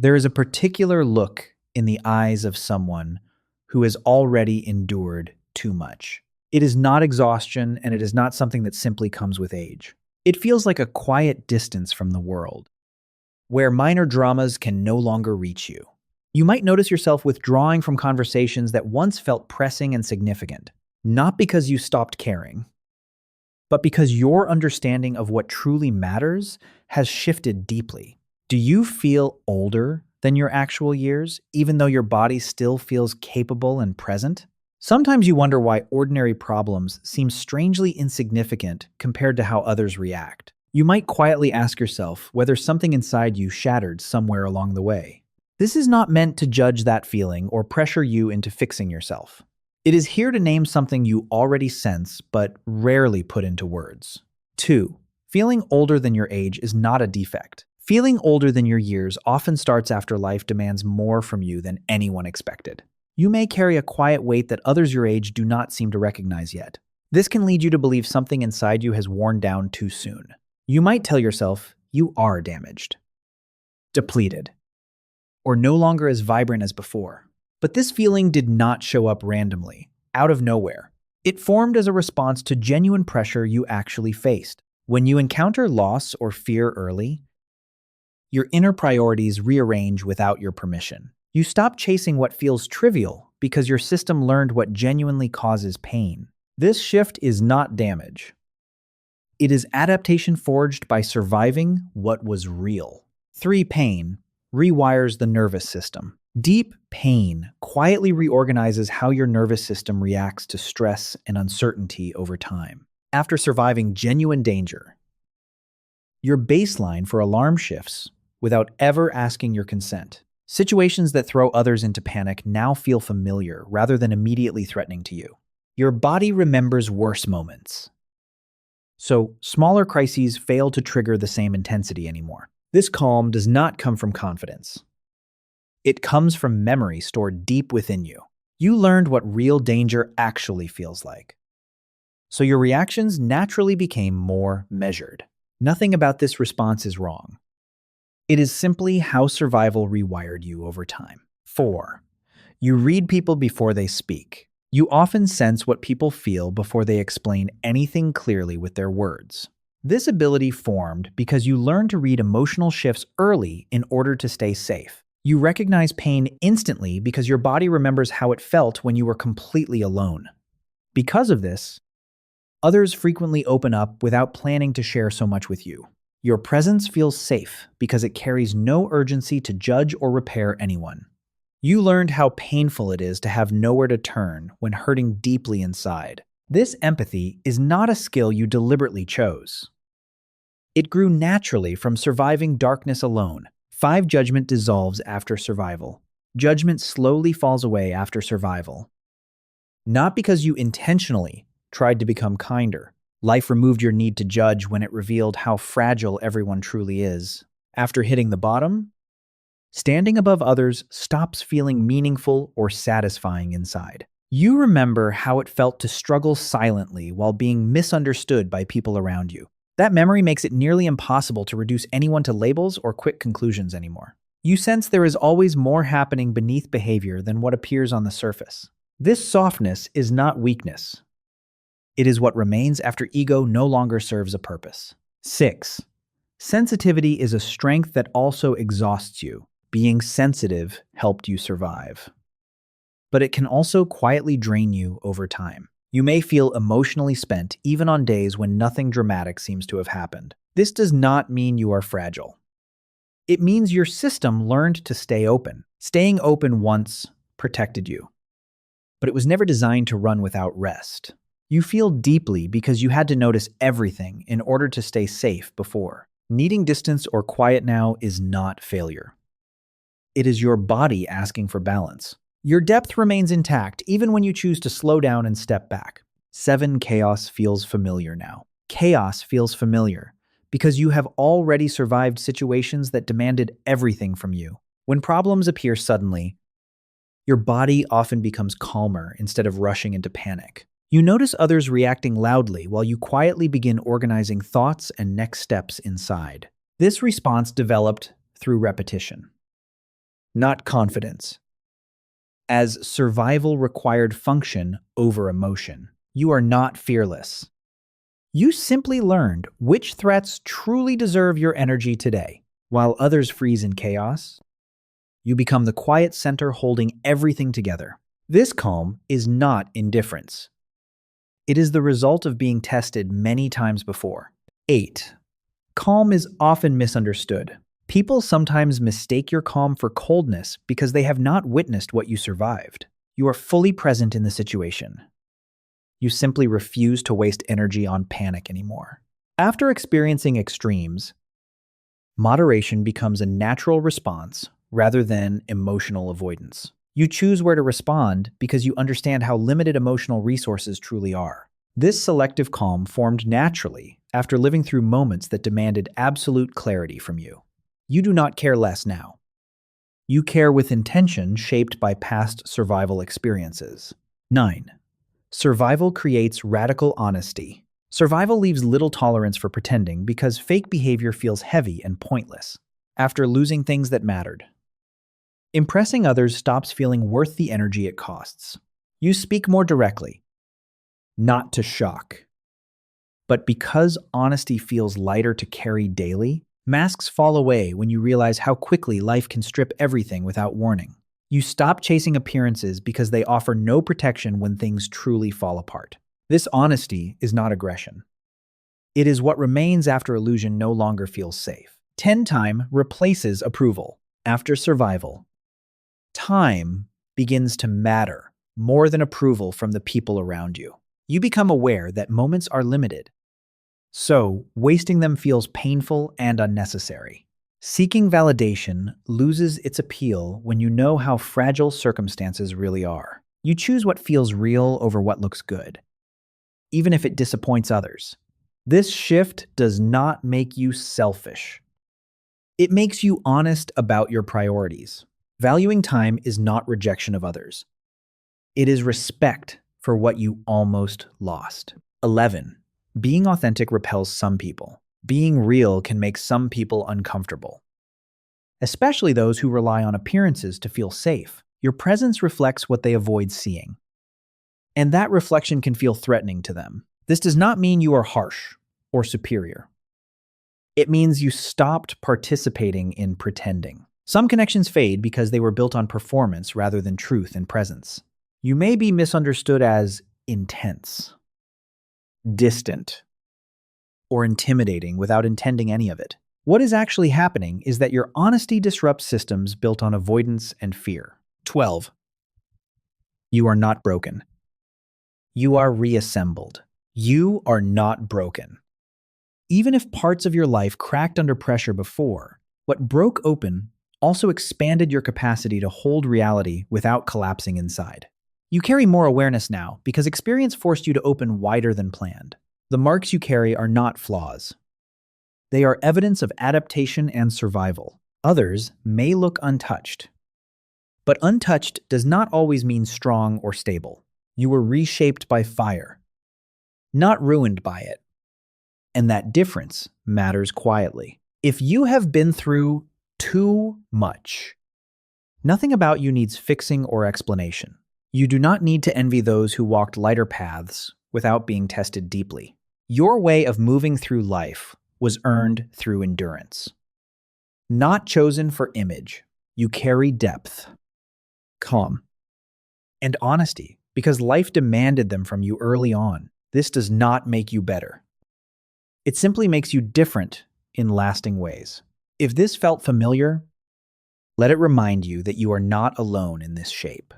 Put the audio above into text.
There is a particular look in the eyes of someone who has already endured too much. It is not exhaustion, and it is not something that simply comes with age. It feels like a quiet distance from the world, where minor dramas can no longer reach you. You might notice yourself withdrawing from conversations that once felt pressing and significant, not because you stopped caring, but because your understanding of what truly matters has shifted deeply. Do you feel older than your actual years, even though your body still feels capable and present? Sometimes you wonder why ordinary problems seem strangely insignificant compared to how others react. You might quietly ask yourself whether something inside you shattered somewhere along the way. This is not meant to judge that feeling or pressure you into fixing yourself. It is here to name something you already sense but rarely put into words. 2. Feeling older than your age is not a defect. Feeling older than your years often starts after life demands more from you than anyone expected. You may carry a quiet weight that others your age do not seem to recognize yet. This can lead you to believe something inside you has worn down too soon. You might tell yourself you are damaged, depleted, or no longer as vibrant as before. But this feeling did not show up randomly, out of nowhere. It formed as a response to genuine pressure you actually faced. When you encounter loss or fear early, your inner priorities rearrange without your permission. You stop chasing what feels trivial because your system learned what genuinely causes pain. This shift is not damage. It is adaptation forged by surviving what was real. 3. Pain rewires the nervous system. Deep pain quietly reorganizes how your nervous system reacts to stress and uncertainty over time. After surviving genuine danger, your baseline for alarm shifts without ever asking your consent. Situations that throw others into panic now feel familiar rather than immediately threatening to you. Your body remembers worse moments, so smaller crises fail to trigger the same intensity anymore. This calm does not come from confidence. It comes from memory stored deep within you. You learned what real danger actually feels like, so your reactions naturally became more measured. Nothing about this response is wrong. It is simply how survival rewired you over time. 4. You read people before they speak. You often sense what people feel before they explain anything clearly with their words. This ability formed because you learned to read emotional shifts early in order to stay safe. You recognize pain instantly because your body remembers how it felt when you were completely alone. Because of this, others frequently open up without planning to share so much with you. Your presence feels safe because it carries no urgency to judge or repair anyone. You learned how painful it is to have nowhere to turn when hurting deeply inside. This empathy is not a skill you deliberately chose. It grew naturally from surviving darkness alone. 5. Judgment dissolves after survival. Judgment slowly falls away after survival. Not because you intentionally tried to become kinder. Life removed your need to judge when it revealed how fragile everyone truly is. After hitting the bottom, standing above others stops feeling meaningful or satisfying inside. You remember how it felt to struggle silently while being misunderstood by people around you. That memory makes it nearly impossible to reduce anyone to labels or quick conclusions anymore. You sense there is always more happening beneath behavior than what appears on the surface. This softness is not weakness. It is what remains after ego no longer serves a purpose. 6. Sensitivity is a strength that also exhausts you. Being sensitive helped you survive. But it can also quietly drain you over time. You may feel emotionally spent even on days when nothing dramatic seems to have happened. This does not mean you are fragile. It means your system learned to stay open. Staying open once protected you, but it was never designed to run without rest. You feel deeply because you had to notice everything in order to stay safe before. Needing distance or quiet now is not failure. It is your body asking for balance. Your depth remains intact even when you choose to slow down and step back. 7. Chaos feels familiar now. Chaos feels familiar because you have already survived situations that demanded everything from you. When problems appear suddenly, your body often becomes calmer instead of rushing into panic. You notice others reacting loudly while you quietly begin organizing thoughts and next steps inside. This response developed through repetition. not confidence. As survival required function over emotion. You are not fearless. You simply learned which threats truly deserve your energy today. While others freeze in chaos, you become the quiet center holding everything together. This calm is not indifference. It is the result of being tested many times before. 8. Calm is often misunderstood. People sometimes mistake your calm for coldness because they have not witnessed what you survived. You are fully present in the situation. You simply refuse to waste energy on panic anymore. After experiencing extremes, moderation becomes a natural response rather than emotional avoidance. You choose where to respond because you understand how limited emotional resources truly are. This selective calm formed naturally after living through moments that demanded absolute clarity from you. You do not care less now. You care with intention shaped by past survival experiences. 9. Survival creates radical honesty. Survival leaves little tolerance for pretending because fake behavior feels heavy and pointless. After losing things that mattered, impressing others stops feeling worth the energy it costs. You speak more directly, not to shock. But because honesty feels lighter to carry daily, masks fall away when you realize how quickly life can strip everything without warning. You stop chasing appearances because they offer no protection when things truly fall apart. This honesty is not aggression. It is what remains after illusion no longer feels safe. 10 time replaces approval. After survival, time begins to matter more than approval from the people around you. You become aware that moments are limited, so wasting them feels painful and unnecessary. Seeking validation loses its appeal when you know how fragile circumstances really are. You choose what feels real over what looks good, even if it disappoints others. This shift does not make you selfish. It makes you honest about your priorities. Valuing time is not rejection of others. It is respect for what you almost lost. 11. Being authentic repels some people. Being real can make some people uncomfortable, especially those who rely on appearances to feel safe. Your presence reflects what they avoid seeing, and that reflection can feel threatening to them. This does not mean you are harsh or superior. It means you stopped participating in pretending. Some connections fade because they were built on performance rather than truth and presence. You may be misunderstood as intense, distant, or intimidating without intending any of it. What is actually happening is that your honesty disrupts systems built on avoidance and fear. 12. You are not broken. You are reassembled. You are not broken. Even if parts of your life cracked under pressure before, what broke open also expanded your capacity to hold reality without collapsing inside. You carry more awareness now because experience forced you to open wider than planned. The marks you carry are not flaws. They are evidence of adaptation and survival. Others may look untouched. But untouched does not always mean strong or stable. You were reshaped by fire, not ruined by it. And that difference matters quietly. If you have been through too much, nothing about you needs fixing or explanation. You do not need to envy those who walked lighter paths without being tested deeply. Your way of moving through life was earned through endurance. Not chosen for image, you carry depth, calm, and honesty because life demanded them from you early on. This does not make you better. It simply makes you different in lasting ways. If this felt familiar, let it remind you that you are not alone in this shape.